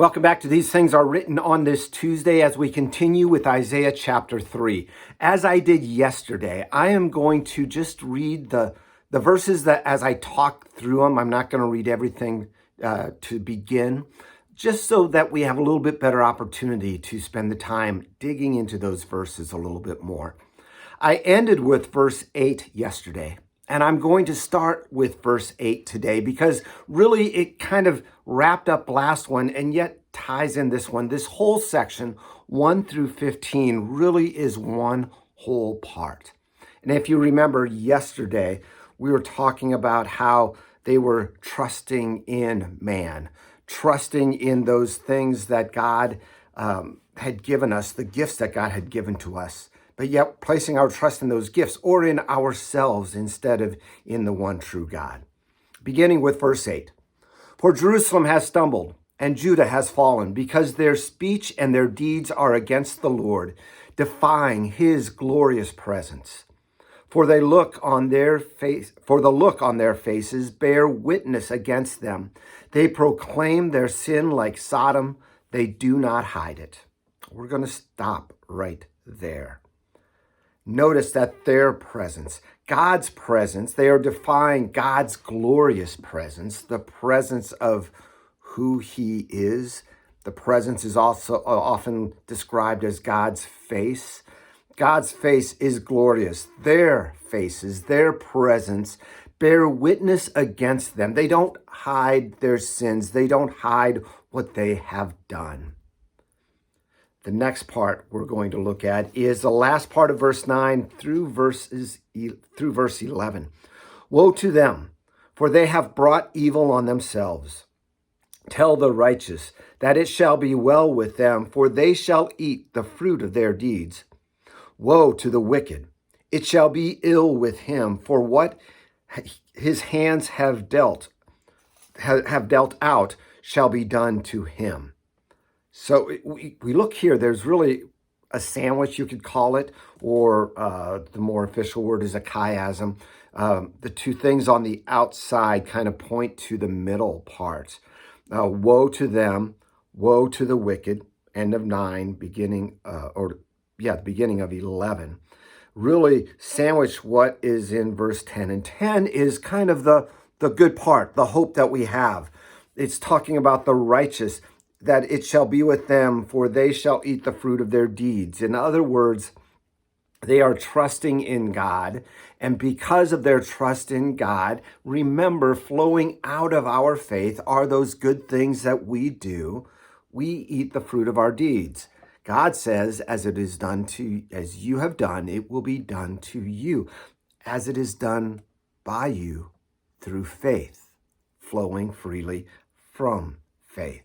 Welcome back to These Things Are Written on this Tuesday as we continue with Isaiah chapter 3. As I did yesterday, I am going to just read the verses that as I talk through them. I'm not going to read everything to begin, just so that we have a little bit better opportunity to spend the time digging into those verses a little bit more. I ended with verse 8 yesterday. And I'm going to start with verse 8 today because really it kind of wrapped up last one and yet ties in this one. This whole section, 1 through 15, really is one whole part. And if you remember yesterday, we were talking about how they were trusting in man, trusting in those things that God had given us, the gifts that God had given to us, but yet placing our trust in those gifts or in ourselves instead of in the one true God. Beginning with verse 8. For Jerusalem has stumbled and Judah has fallen because their speech and their deeds are against the Lord, defying his glorious presence. For the look on their faces bear witness against them. They proclaim their sin like Sodom. They do not hide it. We're going to stop right there. Notice that their presence, God's presence, they are defying God's glorious presence, the presence of who he is. The presence is also often described as God's face. God's face is glorious. Their faces, their presence, bear witness against them. They don't hide their sins. They don't hide what they have done. The next part we're going to look at is the last part of verse 9 through verse 11. Woe to them, for they have brought evil on themselves. Tell the righteous that it shall be well with them, for they shall eat the fruit of their deeds. Woe to the wicked, it shall be ill with him, for what his hands have dealt out shall be done to him. So we look here, there's really a sandwich, you could call it, or the more official word is a chiasm. The two things on the outside kind of point to the middle part. Woe to them, woe to the wicked, end of 9, beginning of 11. Really sandwich what is in verse 10. And 10 is kind of the good part, the hope that we have. It's talking about the righteous, that it shall be with them, for they shall eat the fruit of their deeds. In other words, they are trusting in God, and because of their trust in God, remember, flowing out of our faith are those good things that we do. We eat the fruit of our deeds. God says, as you have done, it will be done to you, as it is done by you through faith, flowing freely from faith.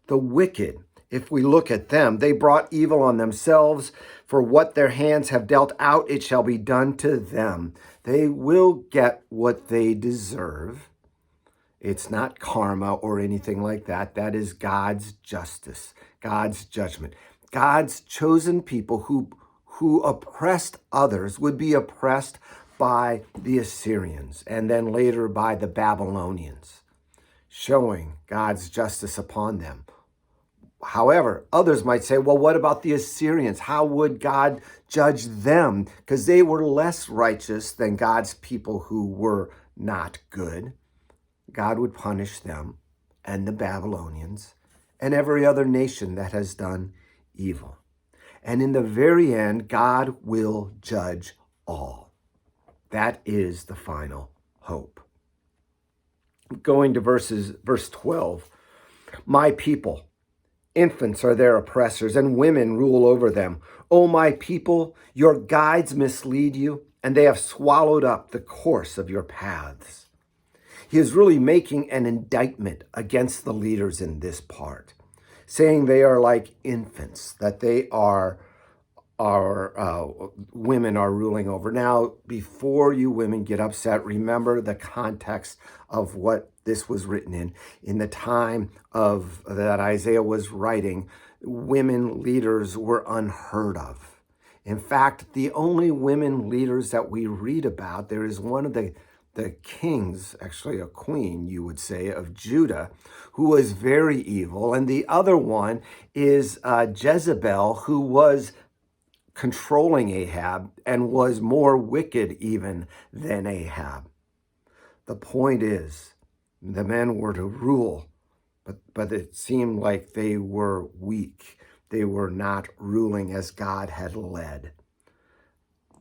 The wicked, if we look at them, they brought evil on themselves. For what their hands have dealt out, it shall be done to them. They will get what they deserve. It's not karma or anything like that. That is God's justice, God's judgment. God's chosen people who oppressed others would be oppressed by the Assyrians and then later by the Babylonians, showing God's justice upon them. However, others might say, well, what about the Assyrians? How would God judge them? Because they were less righteous than God's people who were not good. God would punish them and the Babylonians and every other nation that has done evil. And in the very end, God will judge all. That is the final hope. Going to verse 12. My people, infants are their oppressors, and women rule over them. O my people, your guides mislead you, and they have swallowed up the course of your paths. He is really making an indictment against the leaders in this part, saying they are like infants, that they are women are ruling over. Now, before you women get upset, remember the context of what this was written in. In the time of that Isaiah was writing, women leaders were unheard of. In fact, the only women leaders that we read about, there is one of the the kings, actually a queen, you would say, of Judah, who was very evil. And the other one is Jezebel, who was controlling Ahab and was more wicked even than Ahab. The point is, the men were to rule, but it seemed like they were weak. They were not ruling as God had led.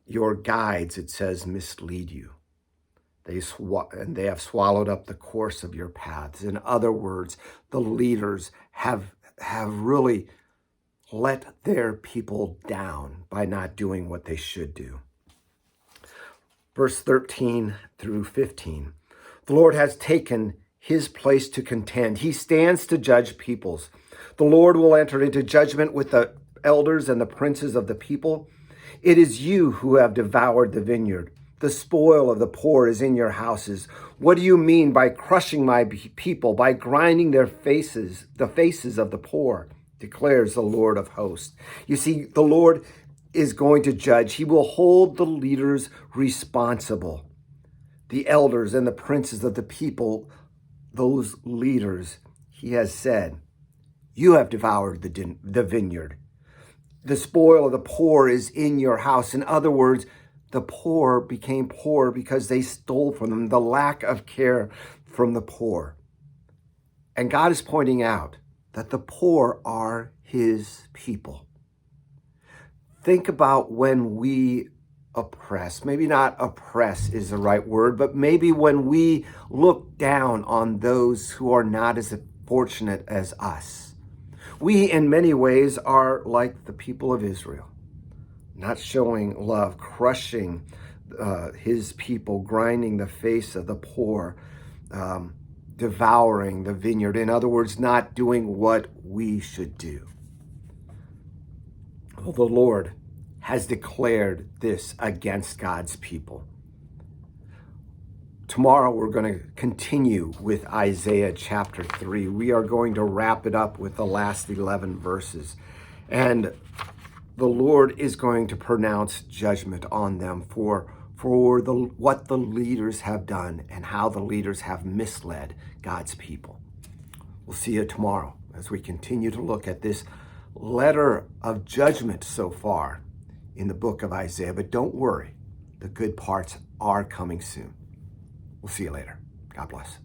Your guides, it says, mislead you. And they have swallowed up the course of your paths. In other words, the leaders have really let their people down by not doing what they should do. Verse 13 through 15. The Lord has taken his place to contend. He stands to judge peoples. The Lord will enter into judgment with the elders and the princes of the people. It is you who have devoured the vineyard. The spoil of the poor is in your houses. What do you mean by crushing my people, by grinding the faces of the poor, declares the Lord of hosts. You see, the Lord is going to judge. He will hold the leaders responsible. The elders and the princes of the people, those leaders, he has said, you have devoured the vineyard. The spoil of the poor is in your house. In other words, the poor became poor because they stole from them, the lack of care from the poor. And God is pointing out that the poor are his people. Think about when we oppress. Maybe not oppress is the right word, but maybe when we look down on those who are not as fortunate as us. We, in many ways, are like the people of Israel, not showing love, crushing his people, grinding the face of the poor, devouring the vineyard. In other words, not doing what we should do. Well, the Lord has declared this against God's people. Tomorrow we're going to continue with Isaiah chapter 3. We are going to wrap it up with the last 11 verses. And the Lord is going to pronounce judgment on them for what the leaders have done and how the leaders have misled God's people. We'll see you tomorrow as we continue to look at this letter of judgment so far in the book of Isaiah. But don't worry, the good parts are coming soon. We'll see you later. God bless.